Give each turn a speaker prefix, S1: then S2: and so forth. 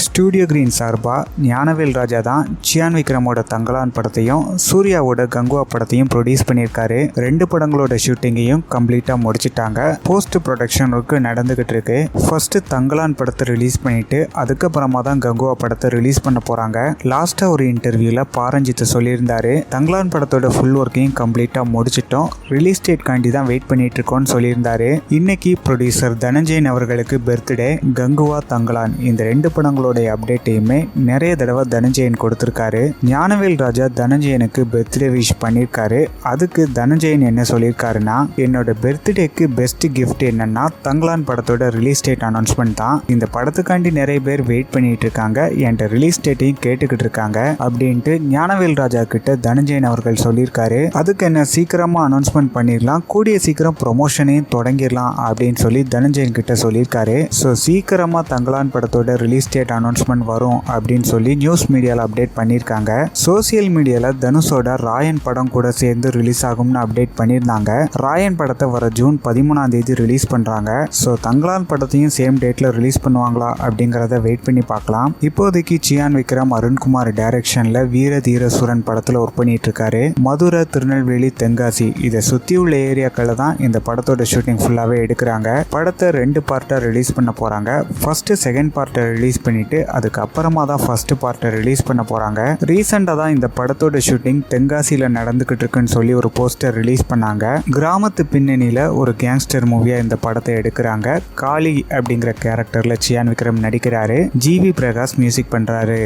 S1: Studio green சார்பாக ஞானவேல் ராஜா தான் cyan விக்ரமோட Thangalaan படத்தையும் சூர்யாவோட கங்குவா படத்தையும் ப்ரொடியூஸ் பண்ணியிருக்காரு. 2 படங்களோட ஷூட்டிங்கையும் கம்ப்ளீட்டாக முடிச்சிட்டாங்க. போஸ்ட் ப்ரொடக்ஷன் ஒர்க்கு நடந்துகிட்டு இருக்கு. ஃபர்ஸ்ட் தங்கலான் படத்தை ரிலீஸ் பண்ணிட்டு அதுக்கப்புறமா தான் கங்குவா படத்தை ரிலீஸ் பண்ண போறாங்க. லாஸ்டா ஒரு இன்டர்வியூல பாரஞ்சித் சொல்லியிருந்தாரு, தங்கலான் படத்தோட ஃபுல் ஒர்க்கையும் கம்ப்ளீட்டாக முடிச்சிட்டோம், ரிலீஸ் டேட் காண்டி தான் வெயிட் பண்ணிட்டு இருக்கோம்னு சொல்லியிருந்தாரு. இன்னைக்கு ப்ரொடியூசர் தனஞ்சயன் அவர்களுக்கு பர்த்டே. கங்குவா தங்கலான் இந்த 2 படங்களோட அப்டேட்டையுமே நிறைய தடவை தனஞ்சயன் கொடுத்திருக்காரு. ஞானவேல் ராஜா தனஞ்சயனுக்கு பர்த்டே விஷ் பண்ணியிருக்காரு. அதுக்கு தனஞ்சயன் என்ன சொல்லியிருக்காருன்னா, என்னோட பர்த்டேக்கு பெஸ்ட் கிஃப்ட் என்னன்னா தங்கலான் படத்தோட ரிலீஸ் டேட் அனௌன்ஸ்மெண்ட் தான். இந்த படத்துக்காண்டி நிறைய பேர் வெயிட் பண்ணிட்டு இருக்காங்க, என்கிட்ட ரிலீஸ் டேட்டையும் கேட்டுக்கிட்டு இருக்காங்க அப்படின்ட்டு ஞானவேல் ராஜா கிட்ட தனஞ்சயன் அவர்கள் சொல்லியிருக்காரு. அதுக்கு என்ன சீக்கிரமா அனௌன்ஸ்மெண்ட் பண்ணிடலாம், கூடிய சீக்கிரம் ப்ரொமோஷனையும் தொடங்கிடலாம் அப்படின்னு சொல்லி தனஞ்சயன் கிட்ட சொல்லியிருக்காரு. ஸோ சீக்கிரமா தங்கலான் படத்தோட ரிலீஸ் டேட் அனௌன்ஸ்மெண்ட் வரும் அப்படின்னு சொல்லி நியூஸ் மீடியாவில் அப்டேட் பண்ணியிருக்காங்க. சோசியல் மீடியாவில் தனுஷோட ராயன் படம் கூட சேர்ந்து ரிலீஸ் ஆகும்னு அப்டேட் பண்ணியிருந்தாங்க. ராயன் படத்தை வர ஜூன் 13ஆம் தேதி ரிலீஸ் பண்ணுறாங்க. ஸோ தங்கலான் படத்தையும் சேம் டேட்டில் ரிலீஸ் பண்ணுவாங்களா அப்படிங்கிறத வெயிட் பண்ணி பார்க்கலாம். இப்போதைக்கு சியான் விக்ரம் அருண்குமார் டைரக்ஷனில் வீர தீர சூரன் படத்தில் ஒர்க் பண்ணிட்டு இருக்காரு. மதுரை, திருநெல்வேலி, தென்காசி இதை சுற்றி உள்ள ஏரியாக்களில் தான் இந்த படத்தோட ஷூட்டிங் ஃபுல்லாகவே எடுக்கிறாங்க. படத்தை 2 பார்ட்டாக ரிலீஸ் பண்ண போகிறாங்க. ஃபர்ஸ்ட் செகண்ட் பார்ட்டை ரிலீஸ் பண்ணிட்டு அதுக்கப்புறமா தான் ஃபர்ஸ்ட் பார்ட்டை ரிலீஸ் பண்ண போறாங்க. ரீசெண்டாக தான் இந்த படத்தோட ஷூட்டிங் தென்காசியில் நடந்துகிட்டு இருக்குன்னு சொல்லி ஒரு போஸ்டர் ரிலீஸ் பண்ணாங்க. கிராமத்து பின்னணியில் ஒரு கேங்ஸ்டர் மூவியா இந்த படத்தை எடுக்கிறாங்க. காளி அப்படிங்கிற கேரக்டர்ல சியான் விக்ரம் நடிக்கிறாரு. ஜிவி பிரகாஷ் மியூசிக் பண்றாரு.